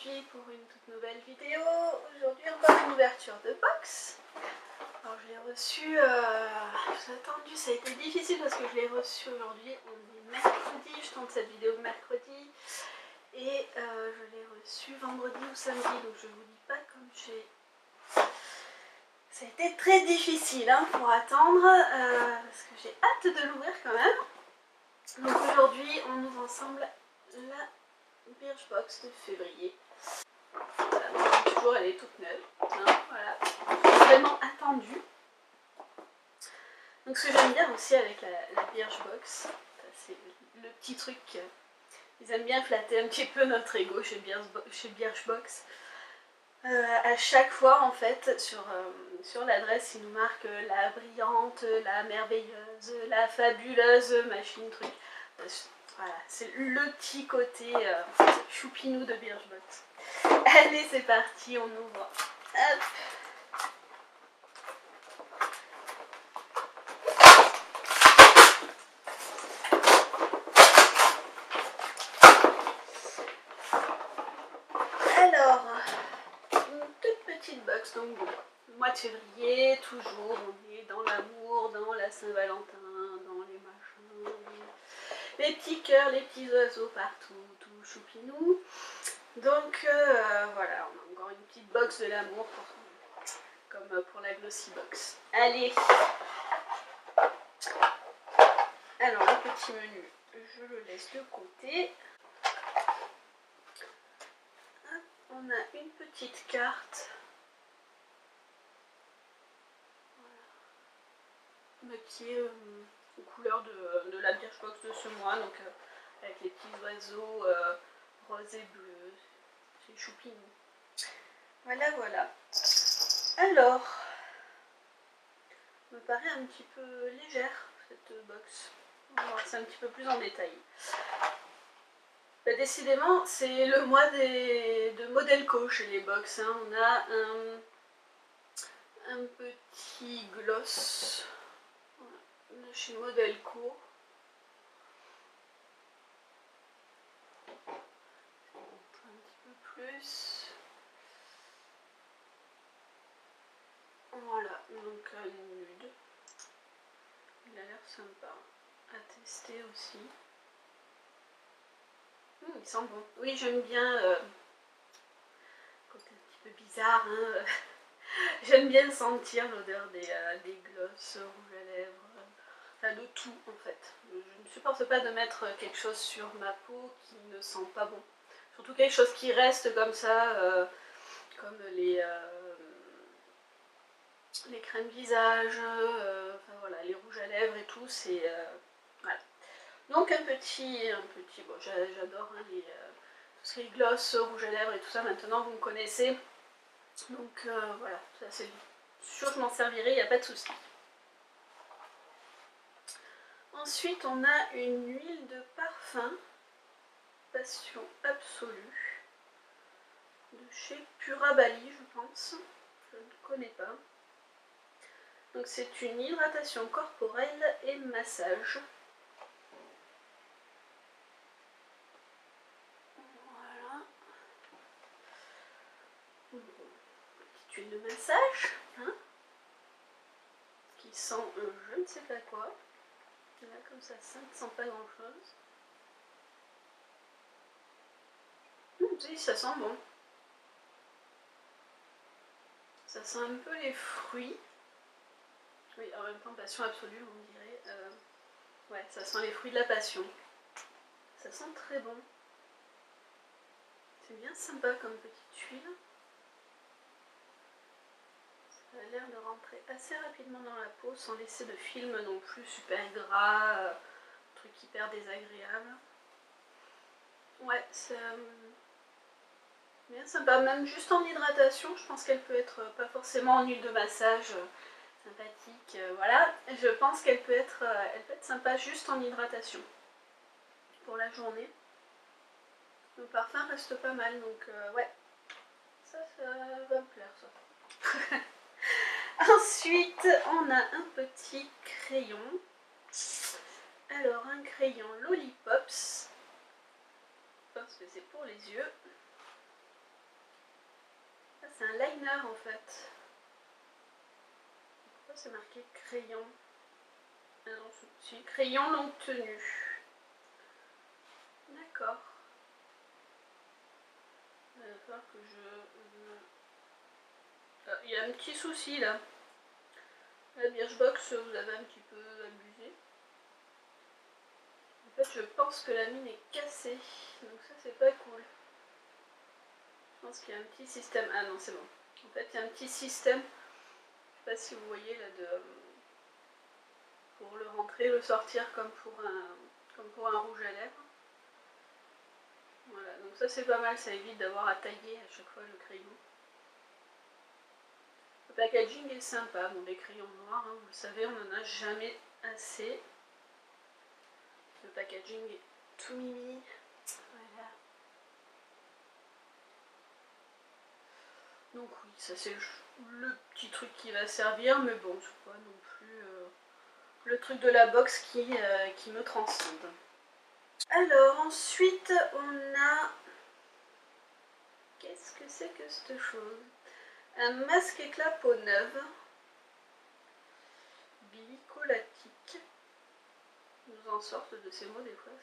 aujourd'hui pour une toute nouvelle vidéo. Aujourd'hui encore une ouverture de box. Alors je l'ai reçu, j'ai attendu, ça a été difficile parce que je l'ai reçu aujourd'hui, on est mercredi, je tourne cette vidéo mercredi. Et je l'ai reçu vendredi ou samedi, donc je vous dis pas comme j'ai... Ça a été très difficile hein, pour attendre, parce que j'ai hâte de l'ouvrir quand même. Donc aujourd'hui on ouvre ensemble la Birchbox de février. Voilà, donc toujours elle est toute neuve, hein, voilà, vraiment attendue. Donc ce que j'aime bien aussi avec la Birchbox, c'est le petit truc, ils aiment bien flatter un petit peu notre ego chez Birchbox. À chaque fois en fait sur l'adresse il nous marque la brillante, la merveilleuse, la fabuleuse machine truc. Voilà, c'est le petit côté choupinou de Birchbox. Allez c'est parti, on ouvre. Hop. Alors, une toute petite box, donc bon, mois de février, toujours, on est dans l'amour, dans la Saint-Valentin, dans les machins, les petits cœurs, les petits oiseaux partout, tout choupinou. Donc voilà, on a encore une petite box de l'amour, comme pour la Glossy Box. Allez. Alors le petit menu, je le laisse de côté. On a une petite carte, voilà, qui est aux couleurs de la Birchbox de ce mois, donc avec les petits oiseaux roses et bleus, c'est choupinou. Voilà, voilà. Alors, me paraît un petit peu légère cette box. On va voir ça un petit peu plus en détail. Bah, décidément, c'est le mois de Modelco chez les box. Hein. On a un petit gloss de chez Modelco. Je vais montrer un petit peu plus. Voilà, donc nude. Il a l'air sympa à tester aussi. Il sent bon. Oui, j'aime bien. Côté un petit peu bizarre, hein. J'aime bien sentir l'odeur des glosses, rouge à lèvres, enfin de tout en fait. Je ne supporte pas de mettre quelque chose sur ma peau qui ne sent pas bon. Surtout quelque chose qui reste comme ça, comme les crèmes visage, enfin voilà, les rouges à lèvres et tout, c'est... voilà. Donc un petit bon, j'adore hein, tout ce qui est gloss, rouge à lèvres et tout ça, maintenant vous me connaissez. Donc voilà, ça c'est sûr je m'en servirai, il n'y a pas de souci. Ensuite on a une huile de parfum Passion Absolue de chez Purabali je pense, je ne connais pas. Donc c'est une hydratation corporelle et massage. Voilà. Petite huile de massage, hein, qui sent je ne sais pas quoi. Là comme ça ne sent pas grand chose. Si, ça sent bon. Ça sent un peu les fruits. Oui, en même temps, passion absolue, on dirait. Ouais, ça sent les fruits de la passion. Ça sent très bon. C'est bien sympa comme petite huile. Ça a l'air de rentrer assez rapidement dans la peau sans laisser de film non plus super gras, truc hyper désagréable. Ouais, c'est bien sympa. Même juste en hydratation, je pense qu'elle peut être pas forcément en huile de massage. Sympathique, voilà, je pense qu'elle peut être sympa juste en hydratation pour la journée. Le parfum reste pas mal, donc ouais, ça va me plaire ça. Ensuite, on a un petit crayon. Alors, un crayon Lollipops, parce que c'est pour les yeux. Ah, c'est un liner en fait. Pourquoi c'est marqué crayon? Ah non, c'est crayon longue tenue. D'accord. Il va falloir que il y a un petit souci là. La Birchbox, vous avez un petit peu abusé. En fait, je pense que la mine est cassée. Donc ça, c'est pas cool. Je pense qu'il y a un petit système. Ah non, c'est bon. En fait, il y a un petit système. Je sais pas si vous voyez là pour le rentrer, le sortir comme pour un rouge à lèvres. Voilà, donc ça c'est pas mal, ça évite d'avoir à tailler à chaque fois le crayon. Le packaging est sympa, bon les crayons noirs, hein, vous le savez, on n'en a jamais assez. Le packaging est tout mimi. Voilà. Donc oui, ça c'est le petit truc qui va servir, mais bon, c'est pas non plus le truc de la box qui me transcende. Alors ensuite on a... Qu'est-ce que c'est que cette chose? Un masque éclat peau neuve. Glycolatique. Ils nous en sortent de ces mots des fois.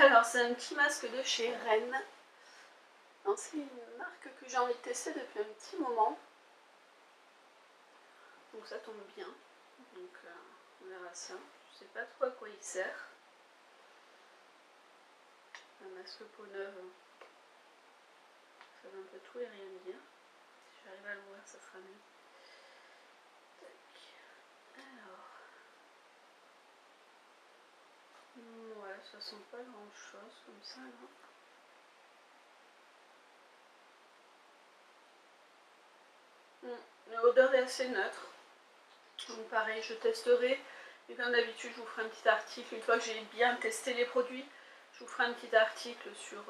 Alors c'est un petit masque de chez Rennes. C'est une marque que j'ai envie de tester depuis un petit moment. Donc ça tombe bien. Donc on verra ça. Je sais pas trop à quoi il sert. Un masque peau neuve. Ça veut un peu tout et rien dire. Si j'arrive à le voir, ça sera mieux. Tac. Alors. Ouais, ça sent pas grand chose comme ça là. L'odeur est assez neutre. Donc pareil, je testerai. Et comme d'habitude, je vous ferai un petit article. Une fois que j'ai bien testé les produits, je vous ferai un petit article sur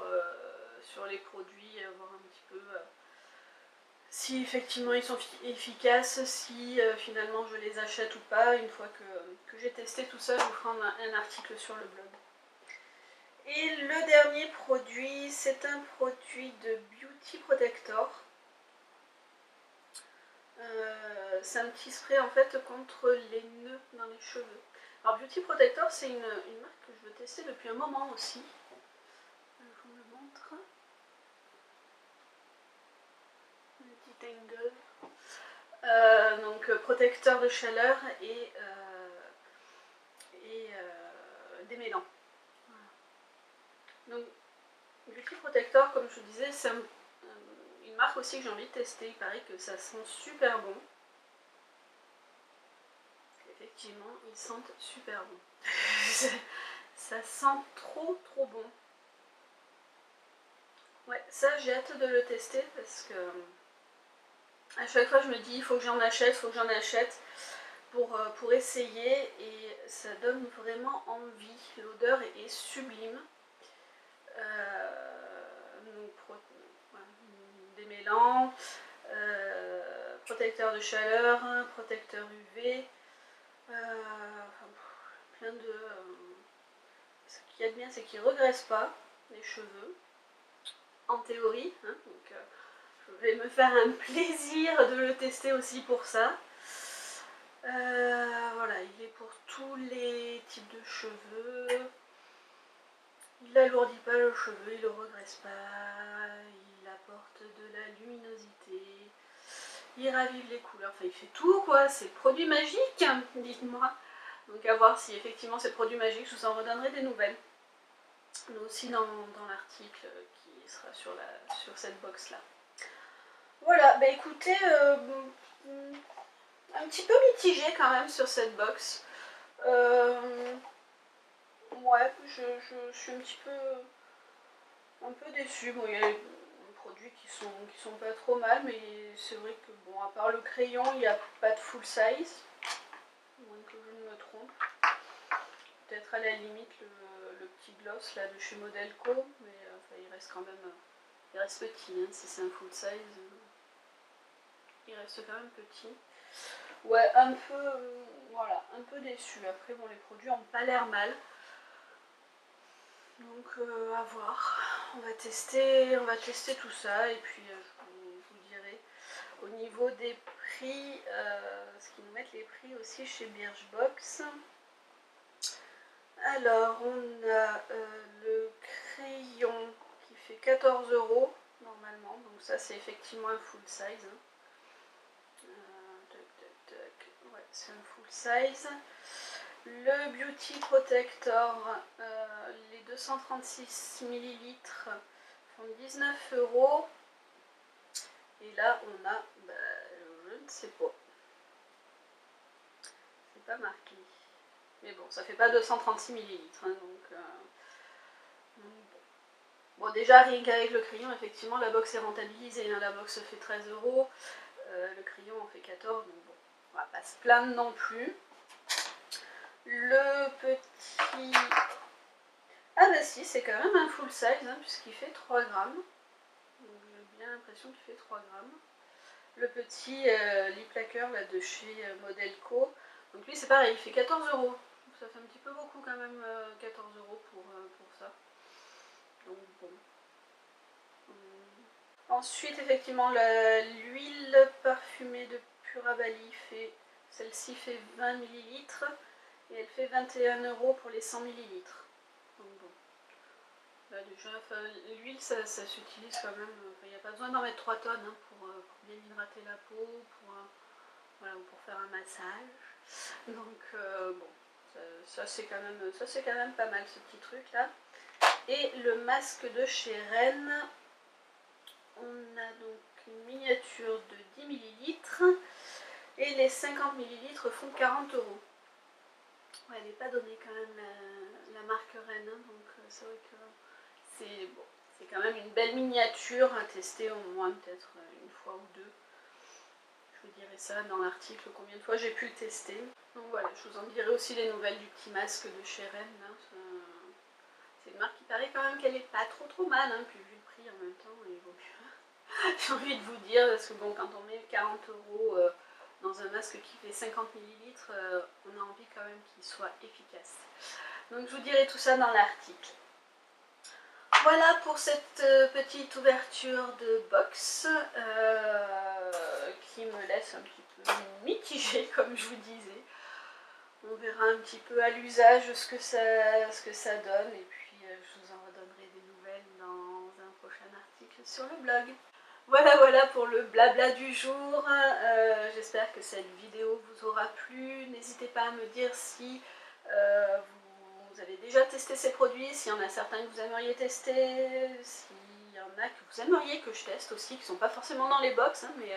les produits, voir un petit peu si effectivement ils sont efficaces, si finalement je les achète ou pas. Une fois que j'ai testé tout ça, je vous ferai un article sur le blog. Et le dernier produit, c'est un produit de Beauty Protector. C'est un petit spray en fait contre les nœuds dans les cheveux. Alors Beauty Protector, c'est une marque que je veux tester depuis un moment aussi. Je vous le montre. Un petit angle. Donc protecteur de chaleur et démêlant. Voilà. Donc Beauty Protector, comme je vous disais, c'est une marque aussi que j'ai envie de tester. Il paraît que ça sent super bon. Effectivement, ils sentent super bon. Ça sent trop bon. Ouais, ça j'ai hâte de le tester parce que à chaque fois je me dis il faut que j'en achète, pour essayer et ça donne vraiment envie. L'odeur est sublime. Donc, démêlant, protecteur de chaleur, protecteur UV, plein de... ce qu'il y a de bien, c'est qu'il ne regraisse pas les cheveux, en théorie. Donc, je vais me faire un plaisir de le tester aussi pour ça. Voilà, il est pour tous les types de cheveux. Il n'alourdit pas le cheveu, il ne le regraisse pas, il apporte de la luminosité, il ravive les couleurs, enfin il fait tout quoi, c'est le produit magique, dites-moi. Donc à voir si effectivement c'est le produit magique, je vous en redonnerai des nouvelles. Mais aussi dans l'article qui sera sur cette box là. Voilà, bah écoutez, un petit peu mitigé quand même sur cette box. Ouais, je suis un petit peu déçue. Bon, il y a des produits qui sont pas trop mal, mais c'est vrai que bon, à part le crayon, il n'y a pas de full size. Moins que je ne me trompe. Peut-être à la limite le petit gloss là de chez Modelco, mais enfin, il reste quand même il reste petit, hein, si c'est un full size. Il reste quand même petit. Ouais, un peu, voilà, un peu déçu. Après, bon, les produits n'ont pas l'air mal. Donc, à voir. on va tester tout ça et puis je vous dirai au niveau des prix, ce qu'ils nous mettent les prix aussi chez Birchbox. Alors on a le crayon qui fait 14 € normalement, donc ça c'est effectivement un full size. Ouais, c'est un full size. Le Beauty Protector, les 236 ml font 19 €. Et là on a, je ne sais pas, c'est pas marqué. Mais bon, ça fait pas 236 ml, hein, donc bon. Bon, déjà rien qu'avec le crayon, effectivement la box est rentabilisée, hein, la box fait 13 €, le crayon en fait 14, donc bon, on va pas se plaindre non plus. Le petit... Ah bah si, c'est quand même un full size, hein, puisqu'il fait 3 grammes. Donc j'ai bien l'impression qu'il fait 3 grammes. Le petit lip lacquer là, de chez Modelco. Donc lui c'est pareil, il fait 14 €. Donc ça fait un petit peu beaucoup quand même, 14 € pour ça. Donc bon. Ensuite effectivement l'huile parfumée de Purabali, celle-ci fait 20 ml. Et elle fait 21 € pour les 100 ml. Donc bon. Là déjà, l'huile ça s'utilise quand même, il n'y a pas besoin d'en mettre 3 tonnes hein, pour bien hydrater la peau, voilà, pour faire un massage. Donc bon, ça c'est quand même pas mal ce petit truc là. Et le masque de chez Rennes, on a donc une miniature de 10 ml et les 50 ml font 40 €. Ouais, elle n'est pas donnée quand même la marque Rennes, hein, donc c'est vrai que c'est bon, c'est quand même une belle miniature à tester au moins peut-être une fois ou deux. Je vous dirai ça dans l'article combien de fois j'ai pu le tester. Donc voilà, je vous en dirai aussi les nouvelles du petit masque de chez Rennes. Hein. C'est une marque qui paraît quand même qu'elle est pas trop mal, hein, puis vu le prix en même temps, il vaut mieux. J'ai envie de vous dire, parce que bon, quand on met 40 € dans un masque qui fait 50 ml, on a envie quand même qu'il soit efficace. Donc je vous dirai tout ça dans l'article. Voilà pour cette petite ouverture de box qui me laisse un petit peu mitigée comme je vous disais. On verra un petit peu à l'usage ce que ça donne et puis je vous en redonnerai des nouvelles dans un prochain article sur le blog. Voilà pour le blabla du jour. J'espère que cette vidéo vous aura plu. N'hésitez pas à me dire si vous avez déjà testé ces produits, s'il y en a certains que vous aimeriez tester, s'il y en a que vous aimeriez que je teste aussi, qui ne sont pas forcément dans les box, hein, mais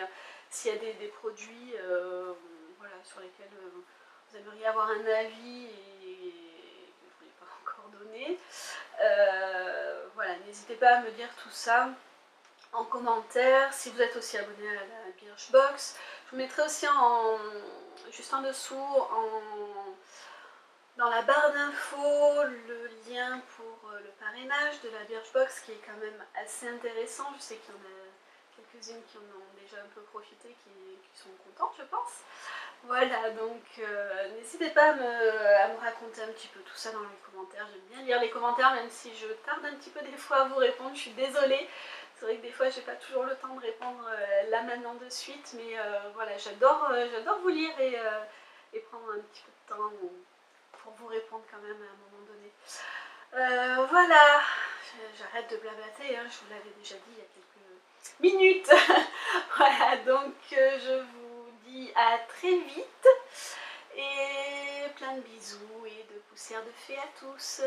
s'il y a des produits voilà, sur lesquels vous aimeriez avoir un avis et que je ne vous ai pas encore donné. Voilà, n'hésitez pas à me dire tout ça en commentaire. Si vous êtes aussi abonné à la Birchbox, je vous mettrai aussi juste en dessous dans la barre d'infos le lien pour le parrainage de la Birchbox qui est quand même assez intéressant. Je sais qu'il y en a quelques-unes qui en ont déjà un peu profité, qui sont contentes je pense. Voilà, donc n'hésitez pas à me raconter un petit peu tout ça dans les commentaires. J'aime bien lire les commentaires même si je tarde un petit peu des fois à vous répondre, je suis désolée. C'est vrai que des fois j'ai pas toujours le temps de répondre là maintenant de suite, mais voilà, j'adore vous lire et prendre un petit peu de temps pour vous répondre quand même à un moment donné. Voilà, j'arrête de blablater, hein, je vous l'avais déjà dit il y a quelques minutes. Voilà, donc je vous dis à très vite et plein de bisous et de poussière de fée à tous.